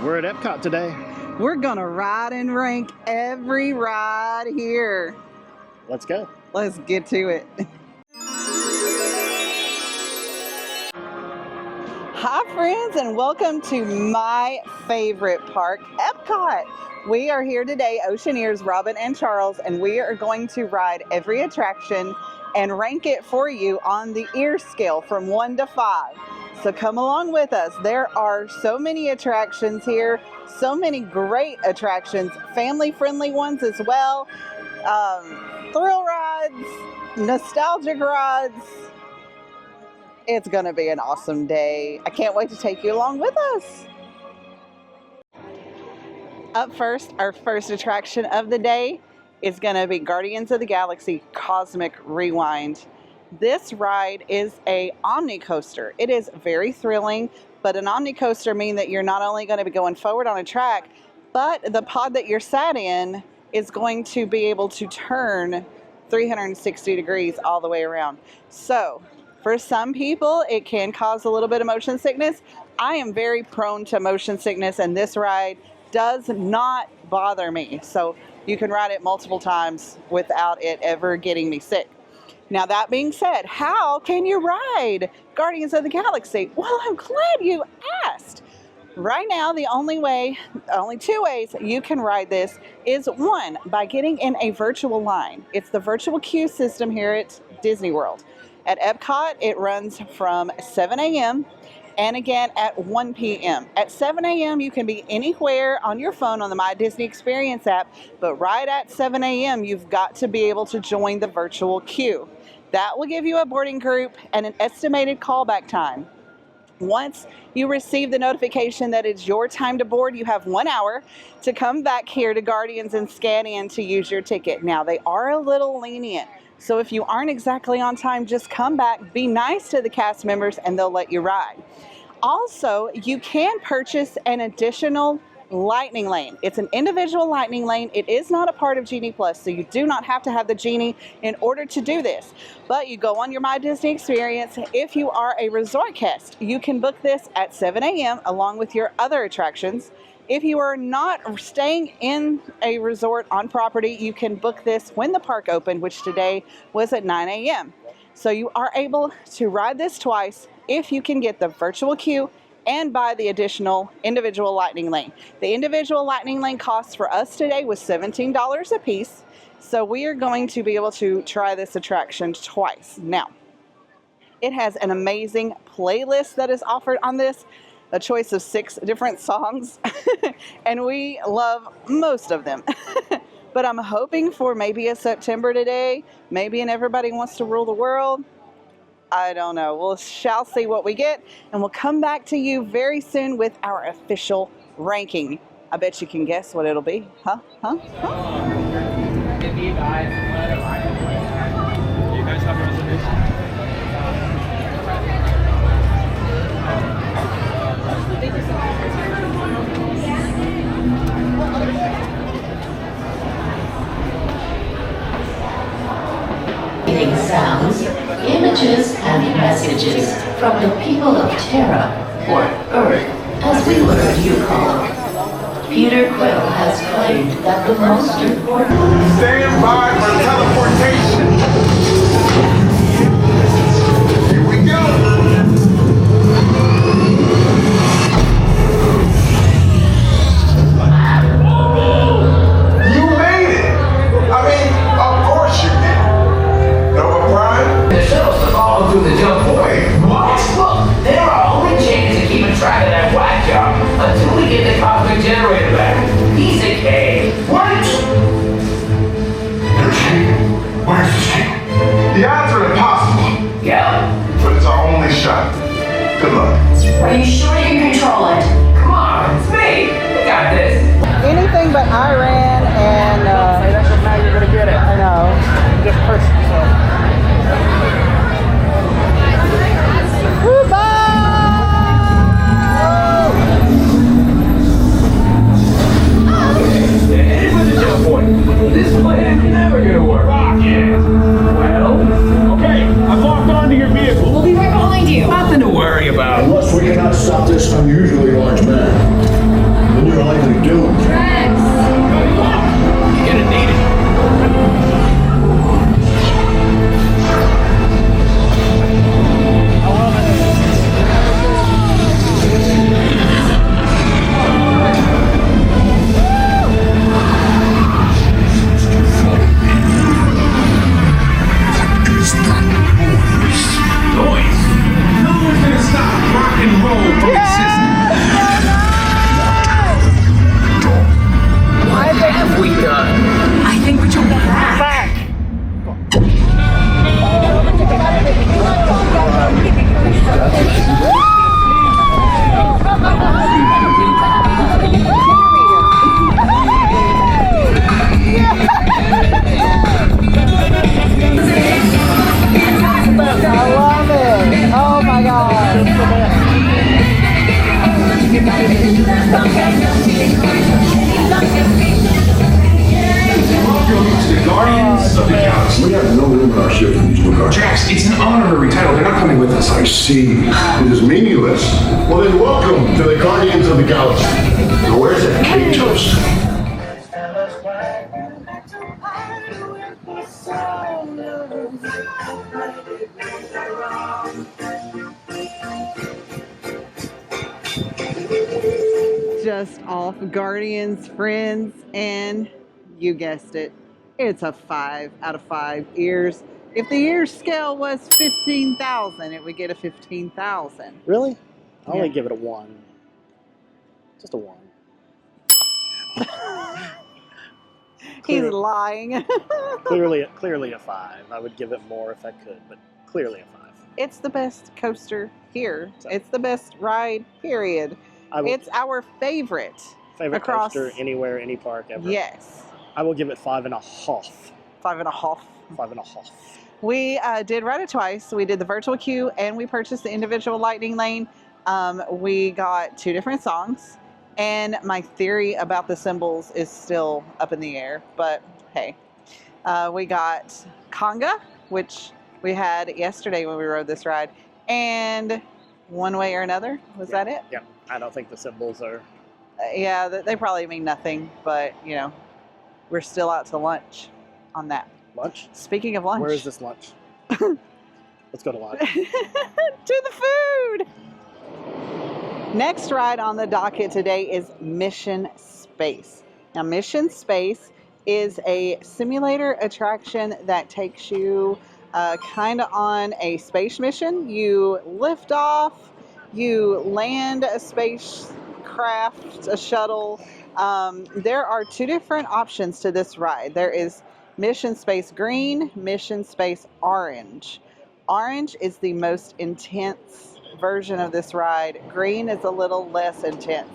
We're at Epcot today. We're gonna ride and rank every ride here. Let's go. Let's get to it. Hi friends, and welcome to my favorite park, Epcot. We are here today, Oceaneers Robin and Charles, and we are going to ride every attraction and rank it for you on the ear scale from 1 to 5. So come along with us. There are so many attractions here, so many great attractions, family-friendly ones as well, thrill rides, nostalgic rides. It's going to be an awesome day. I can't wait to take you along with us. Up first, our first attraction of the day is going to be Guardians of the Galaxy Cosmic Rewind. This ride is a Omni coaster. It is very thrilling, but an Omni coaster means that you're not only going to be going forward on a track, but the pod that you're sat in is going to be able to turn 360 degrees all the way around. So for some people, it can cause a little bit of motion sickness. I am very prone to motion sickness, and this ride does not bother me. So you can ride it multiple times without it ever getting me sick. Now, that being said, how can you ride Guardians of the Galaxy? Well, I'm glad you asked. Right now, the only two ways you can ride this is, one, by getting in a virtual line. It's the virtual queue system here at Disney World. At Epcot, it runs from 7 a.m. and again at 1 p.m. At 7 a.m., you can be anywhere on your phone on the My Disney Experience app, but right at 7 a.m., you've got to be able to join the virtual queue. That will give you a boarding group and an estimated callback time. Once you receive the notification that it's your time to board, you have 1 hour to come back here to Guardians and scan in to use your ticket. Now, they are a little lenient, so if you aren't exactly on time, just come back, be nice to the cast members, and they'll let you ride. Also, you can purchase an additional lightning lane. It's an individual lightning lane. It is not a part of Genie Plus, so you do not have to have the Genie in order to do this. But you go on your My Disney Experience. If you are a resort guest, you can book this at 7 a.m. along with your other attractions. If you are not staying in a resort on property, you can book this when the park opened, which today was at 9 a.m. So you are able to ride this twice if you can get the virtual queue and buy the additional individual lightning lane. The individual lightning lane cost for us today was $17 a piece. So we are going to be able to try this attraction twice. Now, it has an amazing playlist that is offered on this, a choice of 6 different songs, and we love most of them. But I'm hoping for maybe a September today, maybe an Everybody Wants to Rule the World. I don't know. We shall see what we get, and we'll come back to you very soon with our official ranking. I bet you can guess what it'll be. Huh? Do you guys have a reservation? Sounds, images, and messages from the people of Terra, or Earth, as we learned you call it. Peter Quill has claimed that the most important... Stand by for teleportation! Here we go! You made it! I mean, of course you did! Nova Prime? The shuttles to follow through the jump point. What? Look, there are only changes to keeping track of that whack job until we get the cosmic generator back. Piece of cake. What? There's Kate. Where's the Kate? The odds are impossible. Yeah. But it's our only shot. Good luck. Are you sure you can control it? Come on, it's me. We got this. Anything but Iran and... That's what now you're going to get it. I know. Just push yourself. Bye! card. Jax, it's an honorary title. They're not coming with us. I see. It is meaningless. Well then, welcome to the Guardians of the Galaxy. Now where's that cake toast? Just off Guardians, friends, and you guessed it, it's a 5 out of 5 ears. If the ear scale was 15,000, it would get a 15,000. Really? I only Yeah. give it a 1. Just a 1. He's lying. clearly a 5. I would give it more if I could, but clearly a 5. It's the best coaster here. It's the best ride, period. I would, It's our favorite. favorite across- coaster anywhere, any park ever. Yes. I will give it 5.5. 5.5. 5.5. We did ride it twice. We did the virtual queue and we purchased the individual lightning lane. We got 2 different songs, and my theory about the symbols is still up in the air, but hey. We got conga, which we had yesterday when we rode this ride, and One Way or Another. Was that it? Yeah. I don't think the symbols are. Yeah, they probably mean nothing, but you know, we're still out to lunch on that. Lunch? Speaking of lunch. Where is this lunch? Let's go to lunch. To the food. Next ride on the docket today is Mission Space. Now, Mission Space is a simulator attraction that takes you kind of on a space mission. You lift off, you land a spacecraft, a shuttle. There are 2 different options to this ride. There is Mission Space Green, Mission Space Orange. Orange is the most intense version of this ride. Green is a little less intense.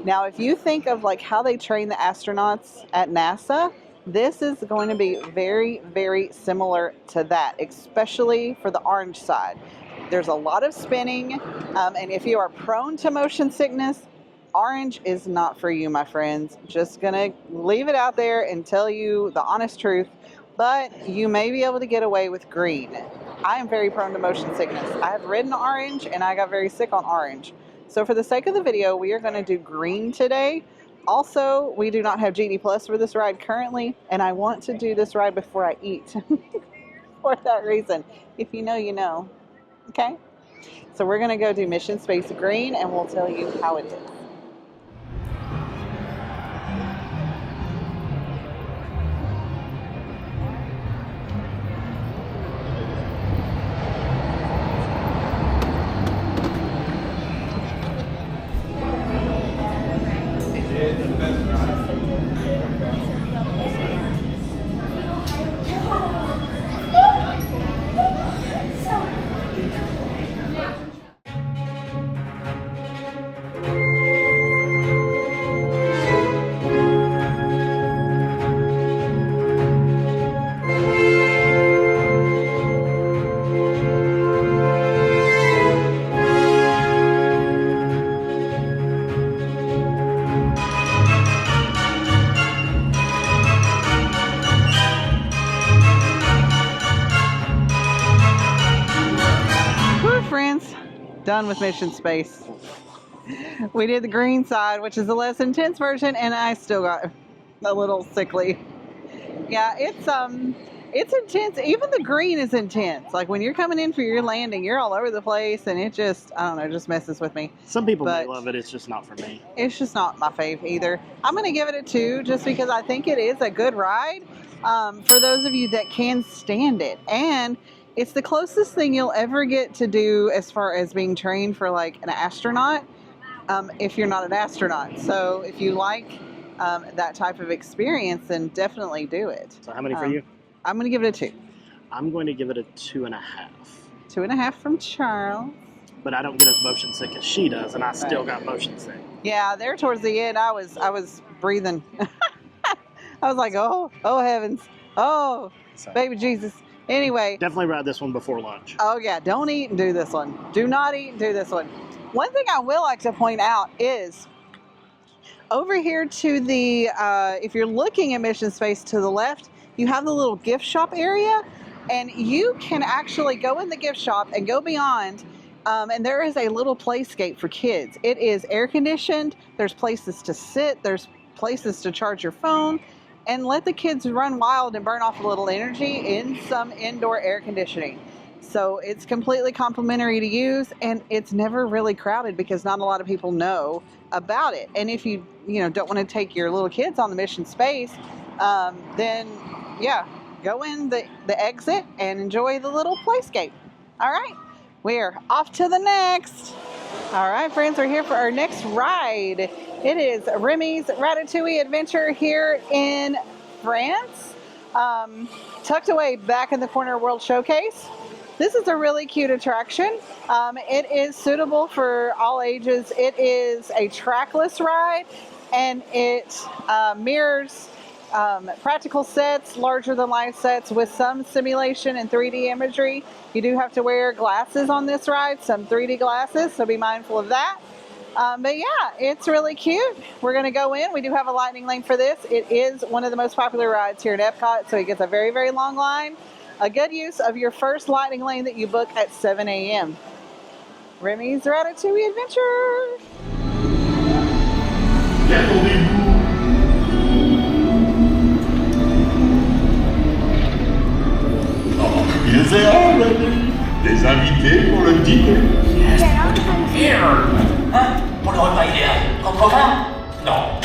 Now, if you think of like how they train the astronauts at NASA, this is going to be very, very similar to that, especially for the orange side. There's a lot of spinning, and if you are prone to motion sickness, orange is not for you, my friends. Just gonna leave it out there and tell you the honest truth, but you may be able to get away with green. I am very prone to motion sickness. I have ridden orange and I got very sick on orange. So for the sake of the video, we are gonna do green today. Also, we do not have GD Plus for this ride currently, and I want to do this ride before I eat. For that reason. If you know, you know. Okay? So we're gonna go do Mission Space Green and we'll tell you how it is. Done with Mission Space. We did the green side, which is the less intense version, and I still got a little sickly. Yeah, it's intense. Even the green is intense. Like when you're coming in for your landing, you're all over the place, and it just, I don't know, just messes with me. Some people may But- love it. It's just not for me. It's just not my fave either. I'm going to give it a 2 just because I think it is a good ride for those of you that can stand it. And it's the closest thing you'll ever get to do as far as being trained for like an astronaut if you're not an astronaut. So if you like that type of experience, then definitely do it. So how many for you? I'm going to give it a 2. I'm going to give it a 2.5. 2.5 from Charles. But I don't get as motion sick as she does, and I still got motion sick. Yeah, there towards the end, I was breathing. I was like, oh heavens, oh So baby Jesus. Anyway, definitely ride this one before lunch. oh yeah, don't eat and do this one. Do not eat and do this one. One thing I will like to point out is over here to the, if you're looking at Mission Space to the left, you have the little gift shop area. And you can actually go in the gift shop and go beyond. And there is a little playscape for kids. It is air conditioned. There's places to sit. There's places to charge your phone. And let the kids run wild and burn off a little energy in some indoor air conditioning. So it's completely complimentary to use, and it's never really crowded because not a lot of people know about it. And if you don't want to take your little kids on the mission space, then yeah, go in the exit and enjoy the little playscape. All right, we're off to the next. All right, friends, we're here for our next ride. It is Remy's Ratatouille Adventure here in France, tucked away back in the corner World Showcase. This is a really cute attraction. It is suitable for all ages. It is a trackless ride, and it mirrors practical sets, larger than life sets with some simulation and 3D imagery. You do have to wear glasses on this ride, some 3D glasses, so be mindful of that. But yeah, it's really cute. We're going to go in. We do have a lightning lane for this. It is one of the most popular rides here at Epcot, so it gets a very, very long line. A good use of your first lightning lane that you book at 7 a.m. Remy's Ratatouille Adventure. Is there already des invités pour le dîner? Yes. Here. Hein? Pour le repas idéal. Au programme? Non.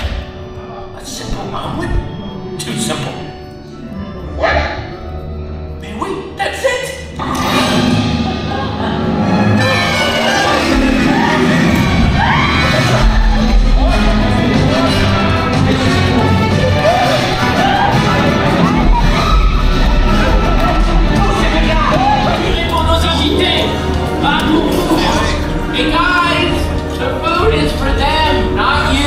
A simple omelet? Too simple. What? Mais oui, that's it. Hey guys, the food is for them, not you.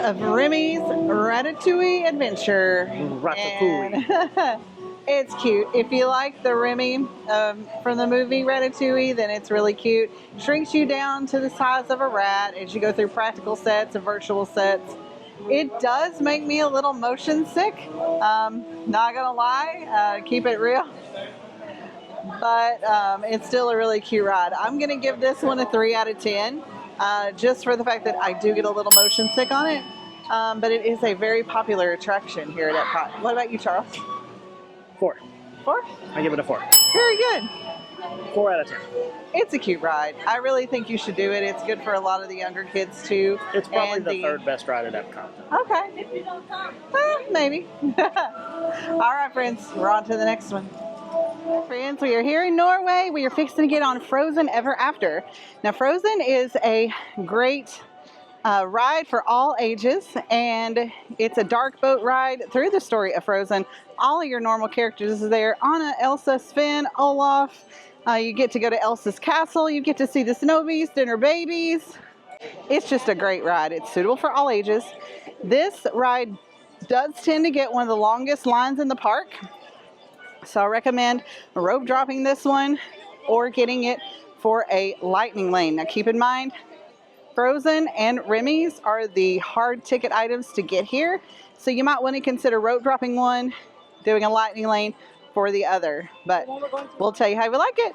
Of Remy's Ratatouille Adventure. Ratatouille. And it's cute. If you like the Remy from the movie Ratatouille, then it's really cute. Shrinks you down to the size of a rat as you go through practical sets and virtual sets. It does make me a little motion sick. Not gonna lie, keep it real. But it's still a really cute ride. I'm gonna give this one a 3 out of 10. Just for the fact that I do get a little motion sick on it. But it is a very popular attraction here at Epcot. What about you, Charles? 4. 4? I give it a 4. Very good. 4 out of 10. It's a cute ride. I really think you should do it. It's good for a lot of the younger kids too. It's probably the third best ride at Epcot. Okay. Maybe. All right, friends. We're on to the next one. Friends, we are here in Norway. We are fixing to get on Frozen Ever After. Now, Frozen is a great ride for all ages, and it's a dark boat ride through the story of Frozen. All of your normal characters are there. Anna, Elsa, Sven, Olaf. You get to go to Elsa's castle. You get to see the Snow Beast and her babies. It's just a great ride. It's suitable for all ages. This ride does tend to get one of the longest lines in the park. So I recommend rope dropping this one or getting it for a lightning lane. Now keep in mind, Frozen and Remy's are the hard ticket items to get here. So you might want to consider rope dropping one, doing a lightning lane for the other, but we'll tell you how we like it.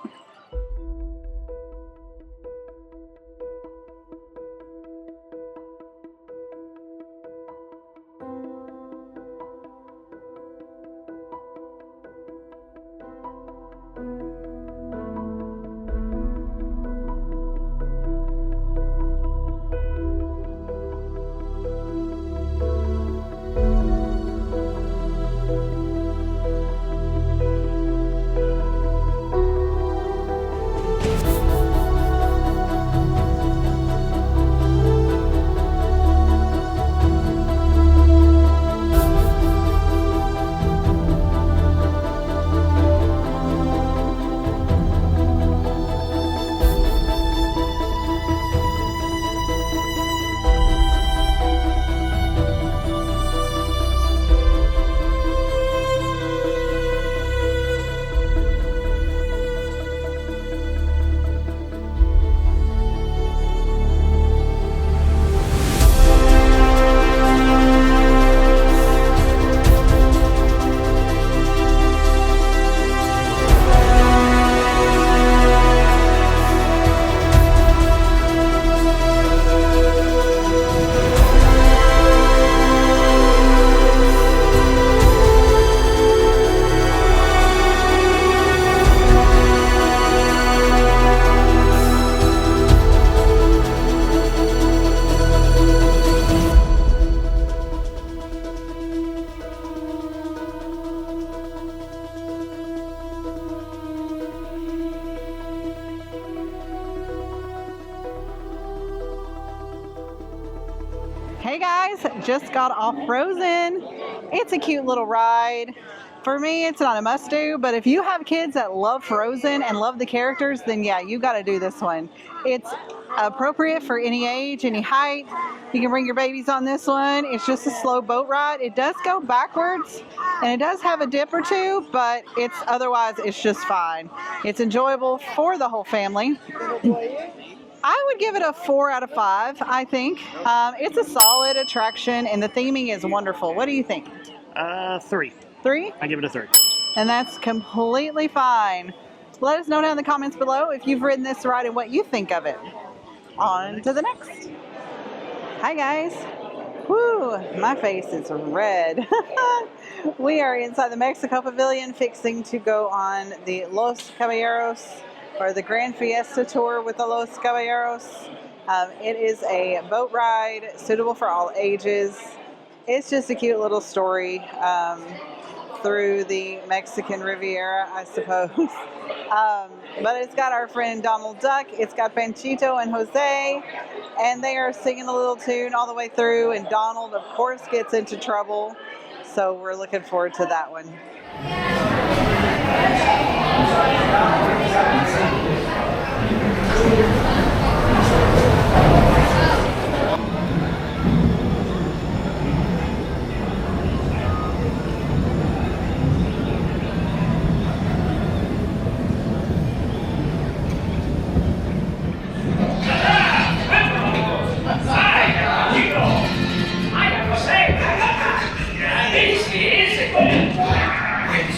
Hey guys, just got off Frozen. It's a cute little ride. For me, it's not a must-do, but if you have kids that love Frozen and love the characters, then yeah, you got to do this one. It's appropriate for any age, any height. You can bring your babies on this one. It's just a slow boat ride. It does go backwards, and it does have a dip or two, but otherwise it's just fine. It's enjoyable for the whole family. I would give it a 4 out of 5, I think. It's a solid attraction, and the theming is wonderful. What do you think? 3. 3? I give it a 3. And that's completely fine. Let us know down in the comments below if you've ridden this ride and what you think of it. On to the next. Hi guys. Woo, my face is red. We are inside the Mexico Pavilion fixing to go on the Los Caballeros, or the Grand Fiesta Tour with the Los Caballeros. It is a boat ride suitable for all ages. It's just a cute little story through the Mexican Riviera, I suppose. But it's got our friend Donald Duck, it's got Panchito and Jose, and they are singing a little tune all the way through, and Donald, of course, gets into trouble. So we're looking forward to that one.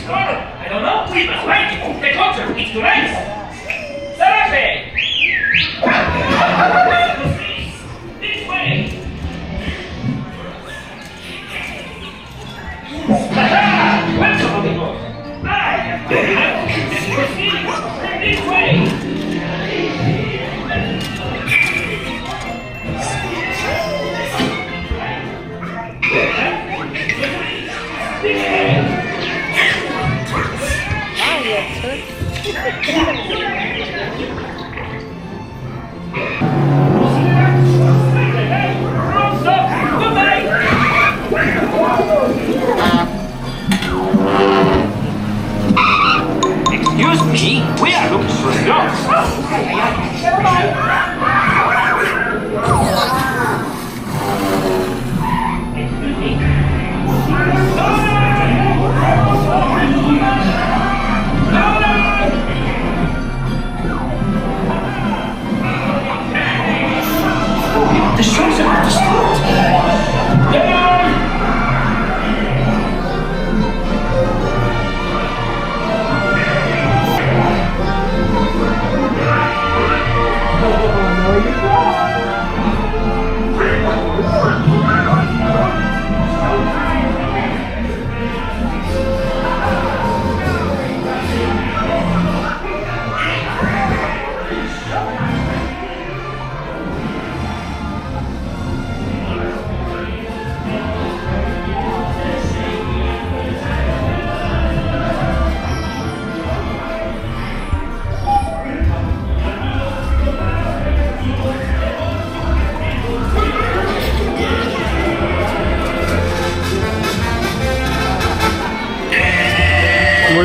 I don't know. We must wait. The concert is tonight.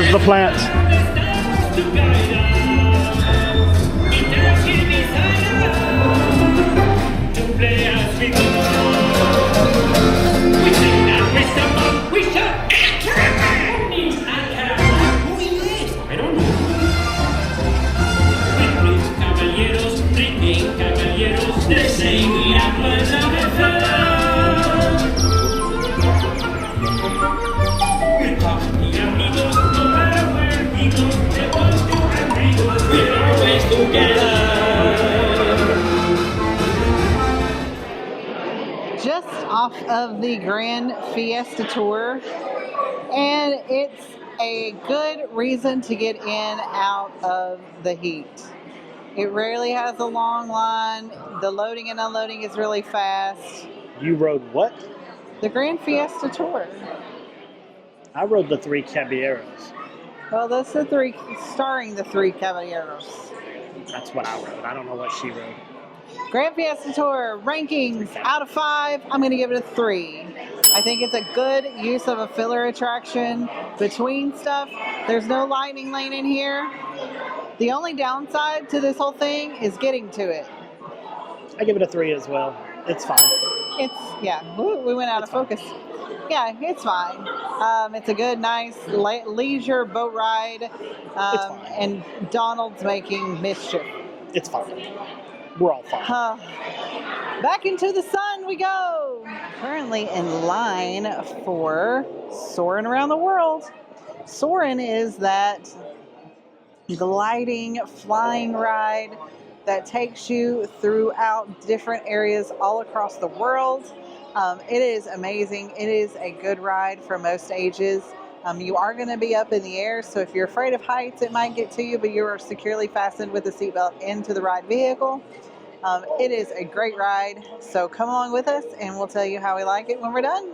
There's the plant. Just off of the Grand Fiesta Tour, and it's a good reason to get in out of the heat. It rarely has a long line. The loading and unloading is really fast. You rode what? The Grand Fiesta Tour. I rode the 3 Caballeros. Well, that's the 3, starring the 3 Caballeros. That's what I rode. I don't know what she rode. Grand Fiesta Tour rankings out of 5. I'm going to give it a 3. I think it's a good use of a filler attraction between stuff. There's no lightning lane in here. The only downside to this whole thing is getting to it. I give it a 3 as well. It's fine. We went out of focus. Yeah, it's fine. It's a good, nice leisure boat ride. It's fine. And Donald's making mischief. It's fine. We're all fine. Back into the sun we go. Currently in line for Soarin Around the World. Soarin is that gliding, flying ride that takes you throughout different areas all across the world. It is amazing. It is a good ride for most ages. You are going to be up in the air, so if you're afraid of heights, it might get to you, but you are securely fastened with a seatbelt into the ride vehicle. It is a great ride, so come along with us and we'll tell you how we like it when we're done.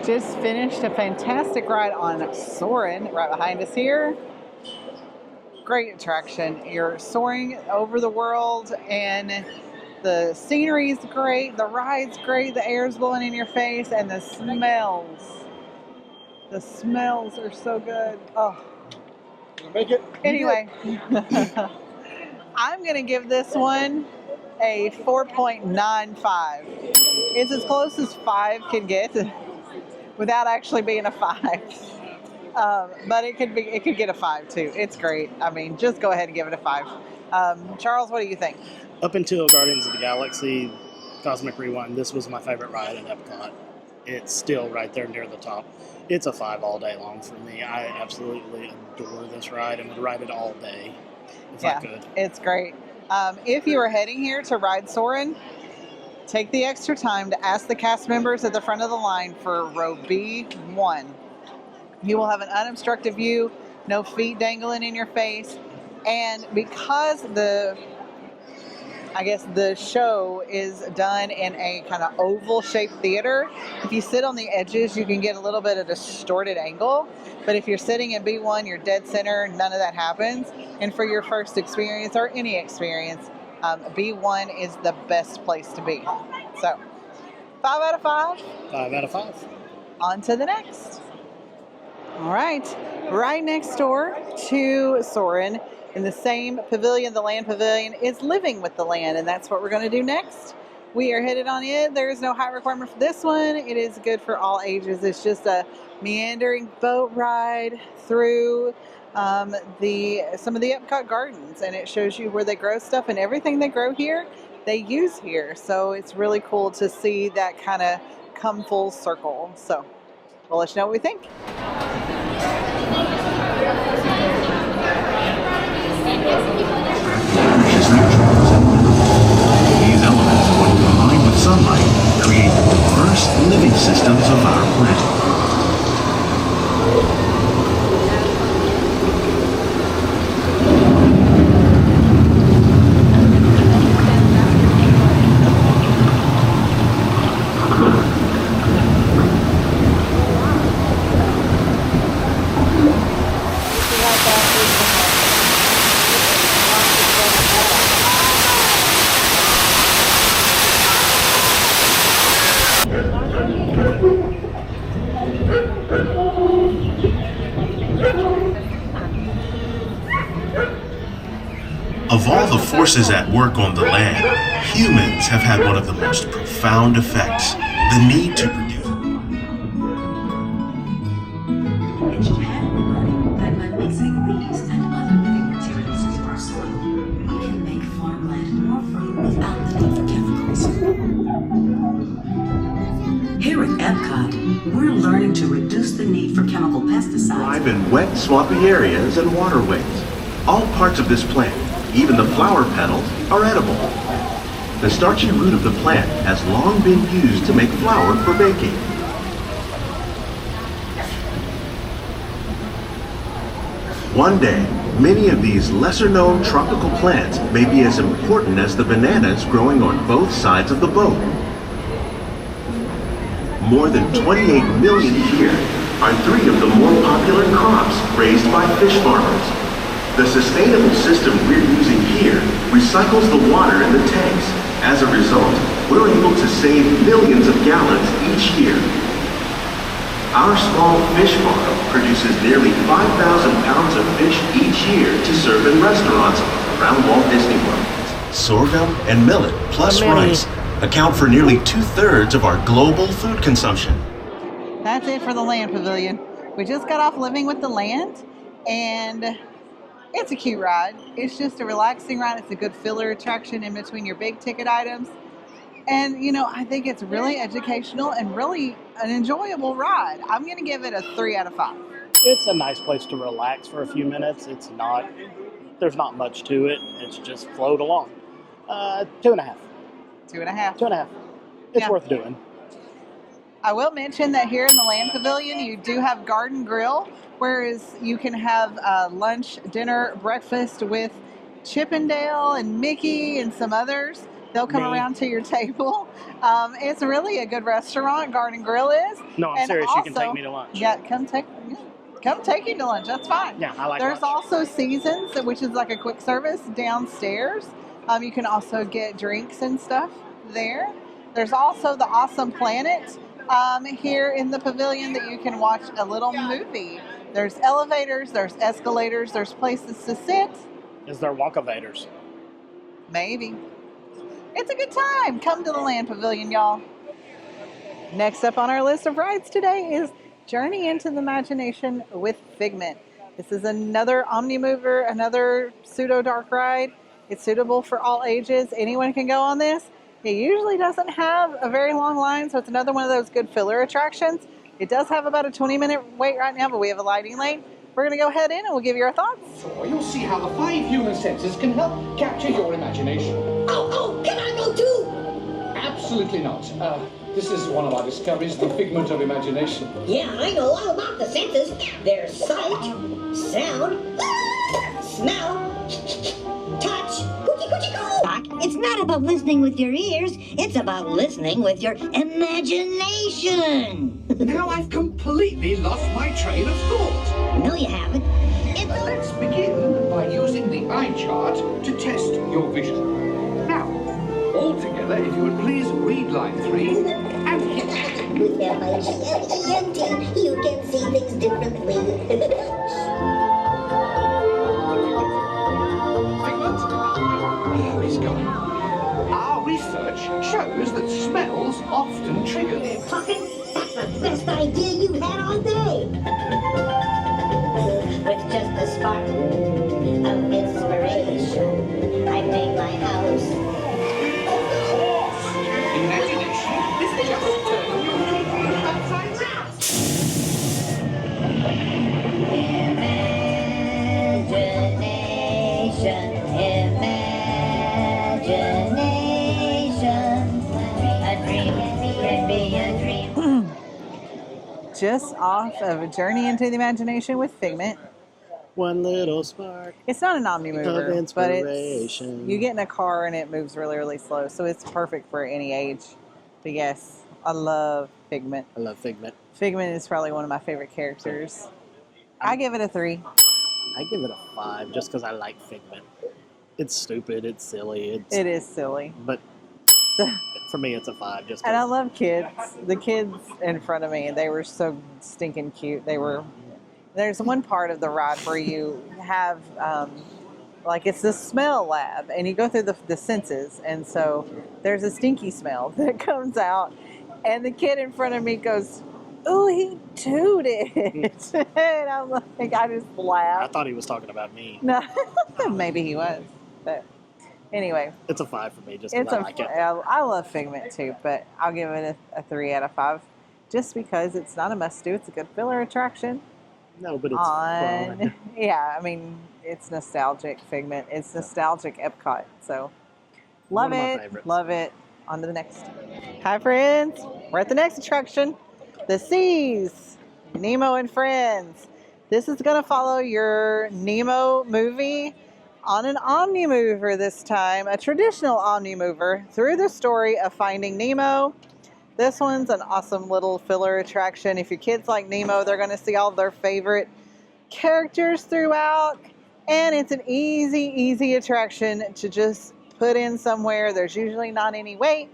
Just finished a fantastic ride on Soarin' right behind us here. Great attraction. You're soaring over the world and the scenery is great, the ride's great, the air's blowing in your face, and the smells. The smells are so good. Oh. Make it. Anyway, I'm going to give this one a 4.95. It's as close as 5 can get without actually being a 5. But it could get a 5 too. It's great. I mean, just go ahead and give it a 5. Charles, what do you think? Up until Guardians of the Galaxy Cosmic Rewind, this was my favorite ride at Epcot. It's still right there near the top. It's a 5 all day long for me. I absolutely adore this ride and would ride it all day if I could. It's great. If you are heading here to ride Soarin', take the extra time to ask the cast members at the front of the line for row B1. You will have an unobstructed view, no feet dangling in your face, and because the show is done in a kind of oval-shaped theater, if you sit on the edges, you can get a little bit of distorted angle, but if you're sitting in B1, you're dead center, none of that happens, and for your first experience, or any experience, B1 is the best place to be. So, 5 out of 5. 5 out of 5. On to the next. All right next door to Soarin, in the same pavilion, the Land Pavilion, is Living with the Land, and that's what we're going to do next. We are headed on it. There is no height requirement for this one. It is good for all ages. It's just a meandering boat ride through some of the Epcot gardens, and it shows you where they grow stuff, and everything they grow here, they use here. So it's really cool to see that kind of come full circle. So we'll let you know what we think. These elements, when combined with sunlight, create the diverse living systems of our planet. Of all the forces at work on the land, humans have had one of the most profound effects, the need to produce. In Japan, we learned that by mixing these and other living materials into our soil, we can make farmland more fertile without the need for chemicals. Here at Epcot, we're learning to reduce the need for chemical pesticides. Thrive in wet, swampy areas and waterways. All parts of this plant, even the flower petals, are edible. The starchy root of the plant has long been used to make flour for baking. One day, many of these lesser-known tropical plants may be as important as the bananas growing on both sides of the boat. More than 28 million here are 3 of the more popular crops raised by fish farmers. The sustainable system we're using here recycles the water in the tanks. As a result, we're able to save millions of gallons each year. Our small fish farm produces nearly 5,000 pounds of fish each year to serve in restaurants around Walt Disney World. Sorghum and millet plus rice account for nearly 2/3 of our global food consumption. That's it for the Land Pavilion. We just got off Living with the Land, and it's a cute ride. It's just a relaxing ride. It's a good filler attraction in between your big ticket items. And, you know, I think it's really educational and really an enjoyable ride. I'm going to give it a 3 out of 5. It's a nice place to relax for a few minutes. There's not much to it. It's just float along. 2.5. 2.5. 2.5. It's Yeah. worth doing. I will mention that here in the Land Pavilion, you do have Garden Grill, whereas you can have lunch, dinner, breakfast with Chippendale and Mickey and some others. They'll come around to your table. It's really a good restaurant, Garden Grill is. No, I'm And serious. Also, you can take me to lunch. Yeah, come take you to lunch. That's fine. Yeah, I like There's lunch. also Seasons, which is like a quick service downstairs. You can also get drinks and stuff there. There's also the Awesome Planet here in the pavilion that you can watch a little movie. There's elevators, there's escalators, there's places to sit. Is there Wonkavators? Maybe. It's a good time. Come to the Land Pavilion, y'all. Next up on our list of rides today is Journey into the Imagination with Figment. This is another Omnimover, another pseudo-dark ride. It's suitable for all ages. Anyone can go on this. It usually doesn't have a very long line, so it's another one of those good filler attractions. It does have about a 20-minute wait right now, but we have a lighting lane. We're going to go head in and we'll give you our thoughts. Sure, you'll see how the 5 human senses can help capture your imagination. Oh, can I go too? Absolutely not. This is one of our discoveries, the figment of imagination. Yeah, I know all about the senses. There's sight, sound, smell, touch, It's not about listening with your ears. It's about listening with your imagination. Now I've completely lost my train of thought. No, you haven't. Let's begin by using the eye chart to test your vision. Now, all together, if you would please read line 3 and hit. With L-I-G-N-E-N-T, you can see things differently. Figment? Oh, he's gone. Our research shows that smells often trigger. Puffin, that's the best idea you had all day. With just a spark of inspiration, I made my house. Imagination is just turning your thinking upside down. Imagination. A dream can be a dream. Just off of a journey into the imagination with Figment. One little spark. It's not an omni mover, Of but it's inspiration. you get in a car and it moves really, really slow, so it's perfect for any age. But yes, I love Figment. I love Figment. Figment is probably one of my favorite characters. I give it a 3. I give it a 5 just because I like Figment. It's stupid. It's silly. It is silly. But for me, it's a 5. Just And I 'cause. love kids. The kids in front of me, they were so stinking cute. They were. There's one part of the ride where you have, like, it's the smell lab, and you go through the senses, and so there's a stinky smell that comes out, and the kid in front of me goes, "Ooh, he tooted," and I'm like, I just I laughed. thought he was talking about me. No, maybe he was, but anyway. It's a 5 for me just It's because I a, like it. I love Figment too, but I'll give it a 3 out of 5, just because it's not a must-do. It's a good filler attraction. No, but it's fun. Yeah, I mean, it's nostalgic Figment. It's nostalgic Epcot. So love One of my it. favorites. Love it. On to the next. Hi, friends. We're at the next attraction, the Seas, Nemo and Friends. This is going to follow your Nemo movie on an Omni Mover this time, a traditional Omni Mover through the story of Finding Nemo. This one's an awesome little filler attraction. If your kids like Nemo, they're going to see all their favorite characters throughout. And it's an easy attraction to just put in somewhere. There's usually not any wait.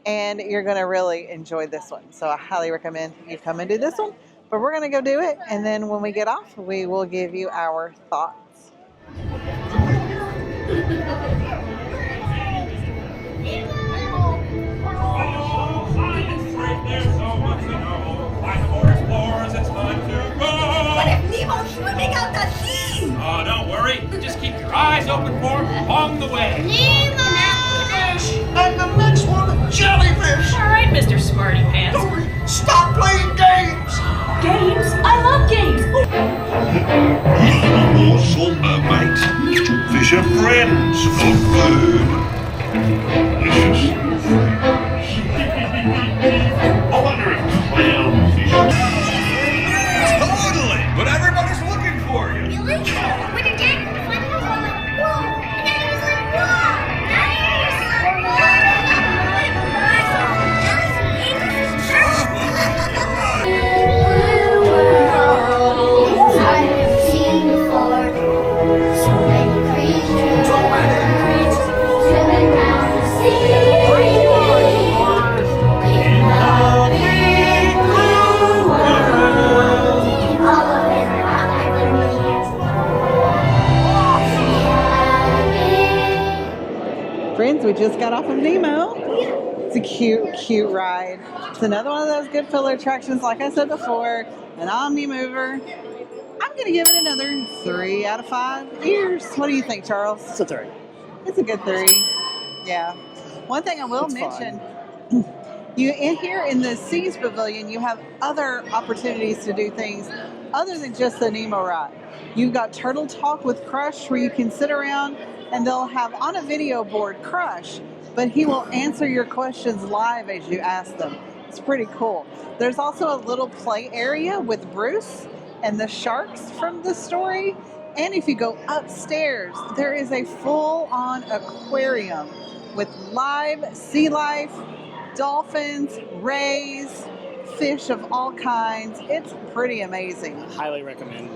And you're going to really enjoy this one. So I highly recommend you come and do this one. But we're going to go do it. And then when we get off, we will give you our thoughts. What if Nemo's swimming out the sea? Oh, don't worry. Just keep your eyes open for him along the way. Nemo! And the next one, jellyfish. All right, Mr. Smarty Pants. Dory, stop playing games. Games? I love games. A morsel, mate. Fish are friends, not food. Delicious. I wonder if clownfish. Totally. But everybody's looking for you. Really? When your dad couldn't find it, I was like, whoa! And then I was like, whoa! I've seen before so many creatures swimming around the sea. In the big blue world, all of it around like Friends, we just got off of Nemo. It's a cute ride. It's another one of those good filler attractions, like I said before, an Omni Mover. I'm going to give it another 3 out of 5 ears. What do you think, Charles? It's a 3. It's a good 3. Yeah. One thing I will It's mention, you in here in the Seas Pavilion, you have other opportunities to do things other than just the Nemo ride. You've got Turtle Talk with Crush, where you can sit around and they'll have on a video board Crush, but he will answer your questions live as you ask them. It's pretty cool. There's also a little play area with Bruce and the sharks from the story. And if you go upstairs, there is a full-on aquarium with live sea life, dolphins, rays, fish of all kinds. It's pretty amazing. Highly recommend.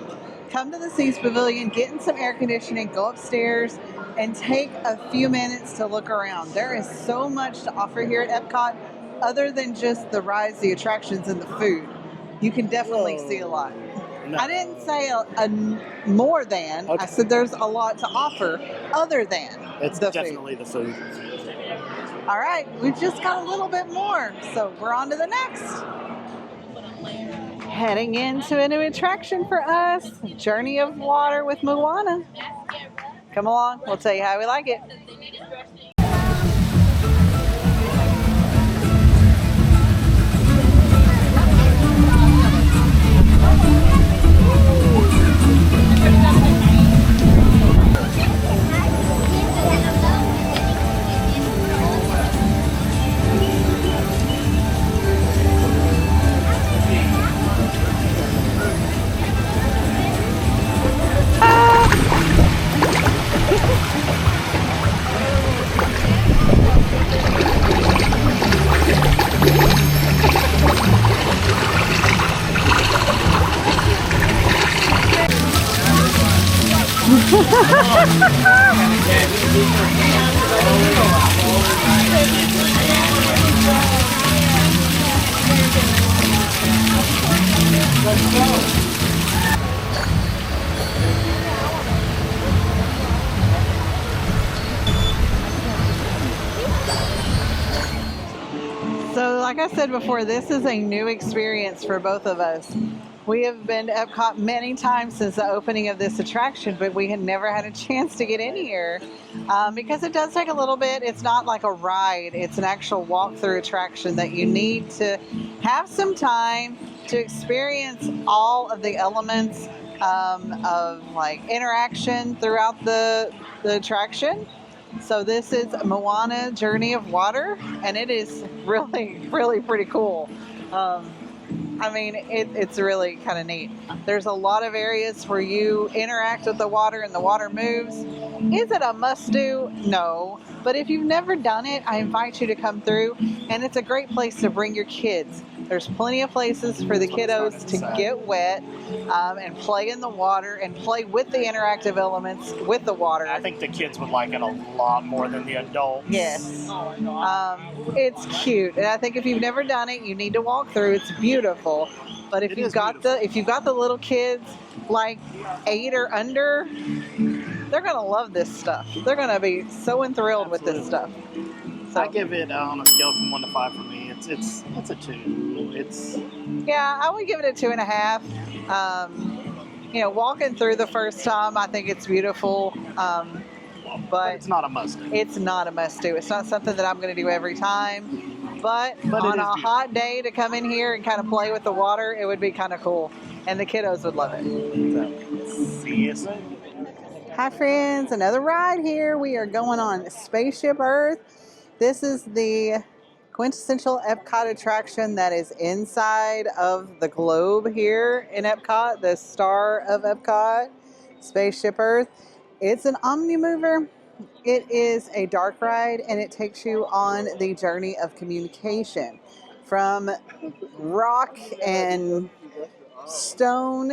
Come to the Seas Pavilion, get in some air conditioning, go upstairs, and take a few minutes to look around. There is so much to offer here at Epcot other than just the rides, the attractions, and the food. you can definitely see a lot. No. I didn't say a more than. Okay. I said there's a lot to offer other than It's the definitely food. the food. All right, we've just got a little bit more, so we're on to the next. Heading into a new attraction for us, Journey of Water with Moana. Come along, we'll tell you how we like it. So like I said before, this is a new experience for both of us. We have been to Epcot many times since the opening of this attraction, but we had never had a chance to get in here because it does take a little bit. It's not like a ride. It's an actual walk-through attraction that you need to have some time to experience all of the elements of like interaction throughout the attraction. So this is Moana Journey of Water, and it is really, really pretty cool. I mean, it's really kind of neat. There's a lot of areas where you interact with the water and the water moves. Is it a must-do? No. But if you've never done it, I invite you to come through, and it's a great place to bring your kids. There's plenty of places for the kiddos to get wet and play in the water and play with the interactive elements with the water. I think the kids would like it a lot more than the adults. Yes. It's cute, and I think if you've never done it, you need to walk through. It's beautiful. But if you've got the little kids like 8 or under, they're gonna love this stuff. They're gonna be so enthralled with this stuff. So I give it on a scale from 1 to 5 for me. It's a 2. Yeah, I would give it a 2.5. You know, walking through the first time, I think it's beautiful. But it's not a must. It's not a must do. It's not something that I'm going to do every time. But on a hot day to come in here and kind of play with the water, it would be kind of cool. And the kiddos would love it. So, see you soon. Hi friends, another ride here. We are going on Spaceship Earth. This is the quintessential Epcot attraction that is inside of the globe here in Epcot, the star of Epcot, Spaceship Earth. It's an omnimover. It is a dark ride, and it takes you on the journey of communication from rock and stone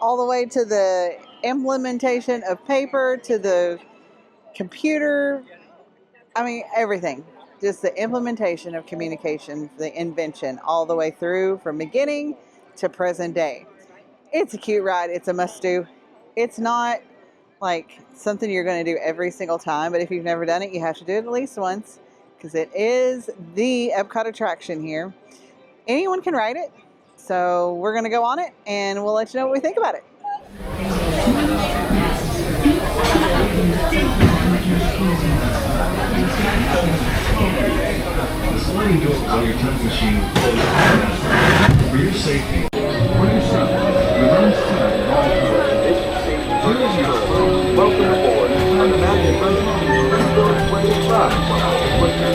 all the way to the implementation of paper to the computer. I mean, everything. Just the implementation of communication, the invention, all the way through from beginning to present day. It's a cute ride. It's a must-do. It's not like something you're going to do every single time, but if you've never done it, you have to do it at least once because it is the Epcot attraction here. Anyone can ride it, so we're going to go on it, and we'll let you know what we think about it. Sliding doors on your time machine for your safety. For yourself, reverse time at all times. Welcome aboard. On the map in front of you, doors 25. What's your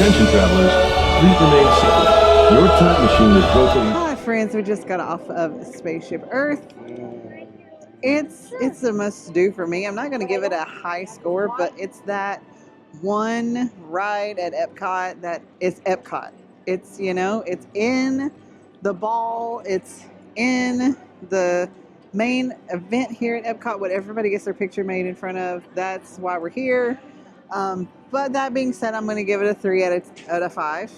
Attention travelers, please remain seated. Your time machine is rotating. Hi friends, we just got off of Spaceship Earth. It's a must do for me. I'm not going to give it a high score, but it's that one ride at Epcot that is Epcot. It's, you know, it's in the ball, it's in the main event here at Epcot, what everybody gets their picture made in front of. That's why we're here. But that being said, I'm going to give it a 3 out of 5.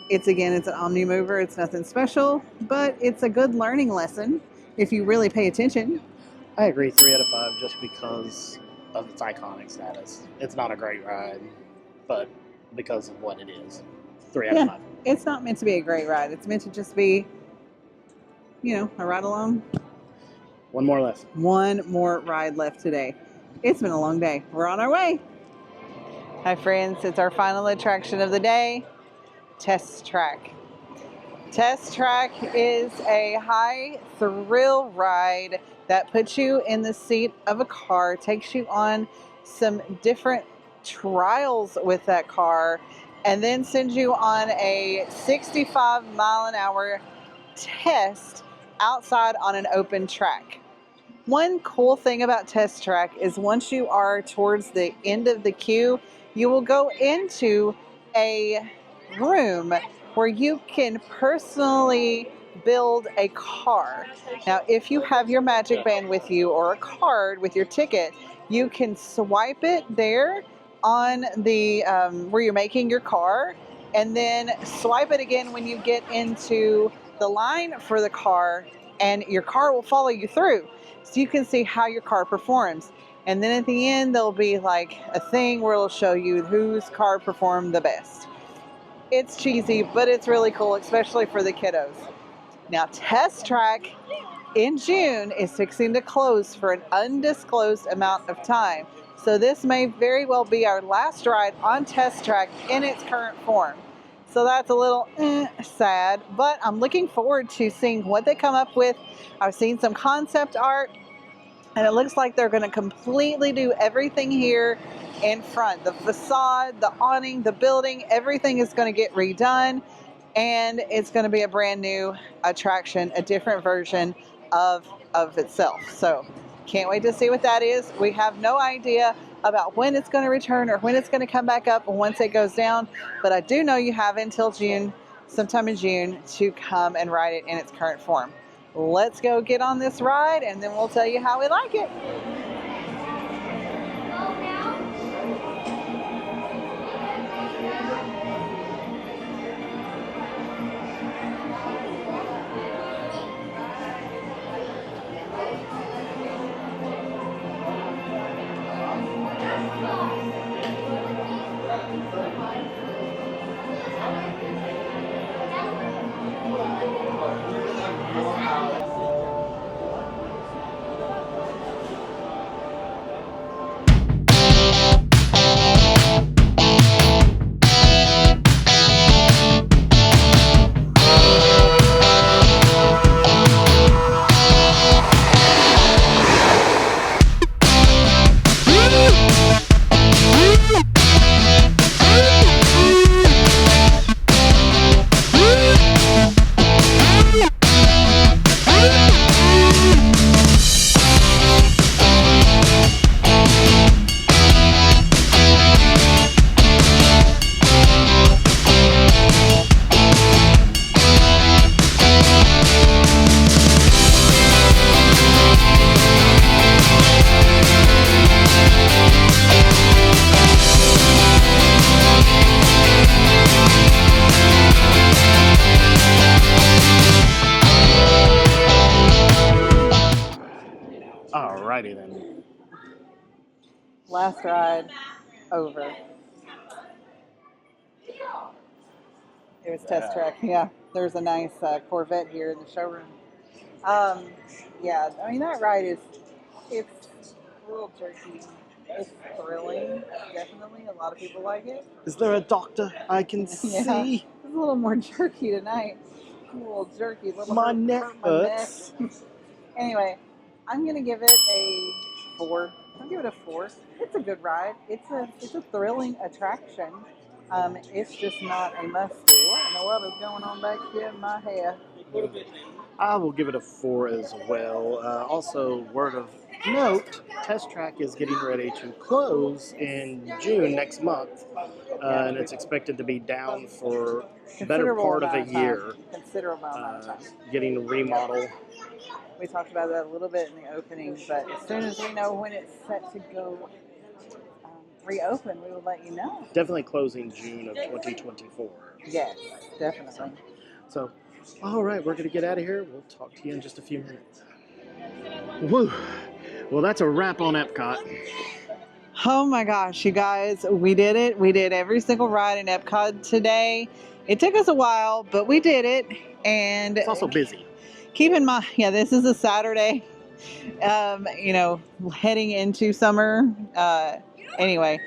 It's an Omni mover. It's nothing special, but it's a good learning lesson if you really pay attention. I agree, 3 out of 5, just because of its iconic status. It's not a great ride, but because of what it is, 3 out of 5. It's not meant to be a great ride. It's meant to just be, you know, a ride along. One more left. One more ride left today. It's been a long day. We're on our way. Hi friends, it's our final attraction of the day, Test Track. Test Track is a high thrill ride that puts you in the seat of a car, takes you on some different trials with that car, and then sends you on a 65-mile-an-hour test outside on an open track. One cool thing about Test Track is once you are towards the end of the queue, you will go into a room where you can personally build a car. Now, if you have your Magic Band with you or a card with your ticket, you can swipe it there on the where you're making your car, and then swipe it again when you get into the line for the car, and your car will follow you through. So you can see how your car performs. And then at the end, there'll be like a thing where it'll show you whose car performed the best. It's cheesy, but it's really cool, especially for the kiddos. Now, Test Track in June is fixing to close for an undisclosed amount of time. So this may very well be our last ride on Test Track in its current form. So that's a little sad, but I'm looking forward to seeing what they come up with. I've seen some concept art, and it looks like they're going to completely do everything here in front. The facade, the awning, the building, everything is going to get redone, and it's going to be a brand new attraction, a different version of itself. So can't wait to see what that is. We have no idea about when it's going to return or when it's going to come back up once it goes down, but I do know you have until June, sometime in June, to come and ride it in its current form. Let's go get on this ride, and then we'll tell you how we like it. Alrighty then. Last ride over. It was Test Track. Yeah, there's a nice Corvette here in the showroom. Yeah, I mean that ride it's a little jerky. It's thrilling, definitely. A lot of people like it. Is there a doctor I can see? It's a little more jerky tonight. A little jerky. My neck hurts. Anyway, I'm gonna give it a 4. I'll give it a 4. It's a good ride. It's a thrilling attraction. It's just not a must-do. What in the world is going on back here in my hair? I will give it a 4 as well. Also, word of note, Test Track is getting ready to close in June next month, and it's expected to be down for the better part of a year. Considerable amount of time. Getting a remodel. We talked about that a little bit in the opening, but as soon as we know when it's set to go reopen, we will let you know. Definitely closing June of 2024. Yes, definitely. So, all right, we're going to get out of here. We'll talk to you in just a few minutes. Woo! Well, that's a wrap on Epcot. Oh my gosh, you guys, we did it. We did every single ride in Epcot today. It took us a while, but we did it. And it's also busy. Keep in mind, yeah, this is a Saturday, heading into summer. Anyway,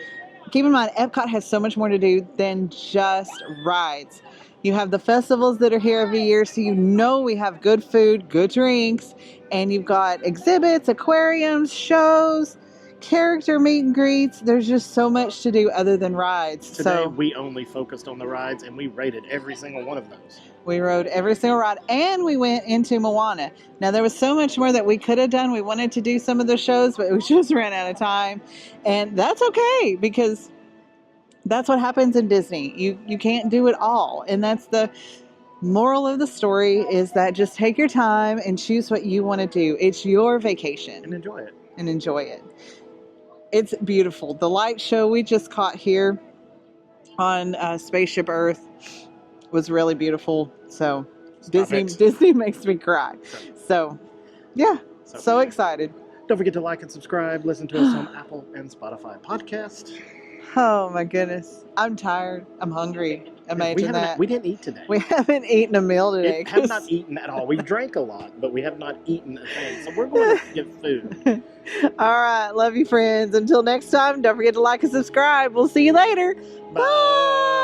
keep in mind, Epcot has so much more to do than just rides. You have the festivals that are here every year, so we have good food, good drinks, and you've got exhibits, aquariums, shows, character meet and greets. There's just so much to do other than rides. Today, we only focused on the rides, and we rated every single one of those. We rode every single ride, and we went into Moana. Now, there was so much more that we could have done. We wanted to do some of the shows, but we just ran out of time. And that's okay, because that's what happens in Disney. You can't do it all. And that's the moral of the story, is that just take your time and choose what you want to do. It's your vacation. And enjoy it. And enjoy it. It's beautiful. The light show we just caught here on Spaceship Earth was really beautiful. So Disney makes me cry. So yeah, so excited. Don't forget to like and subscribe. Listen to us on Apple and Spotify podcast. Oh my goodness. I'm tired. I'm hungry. Imagine that. We didn't eat today. We haven't eaten a meal today. We have not eaten at all. We drank a lot, but we have not eaten a thing. So we're going to get food. All right. Love you, friends. Until next time, don't forget to like and subscribe. We'll see you later. Bye.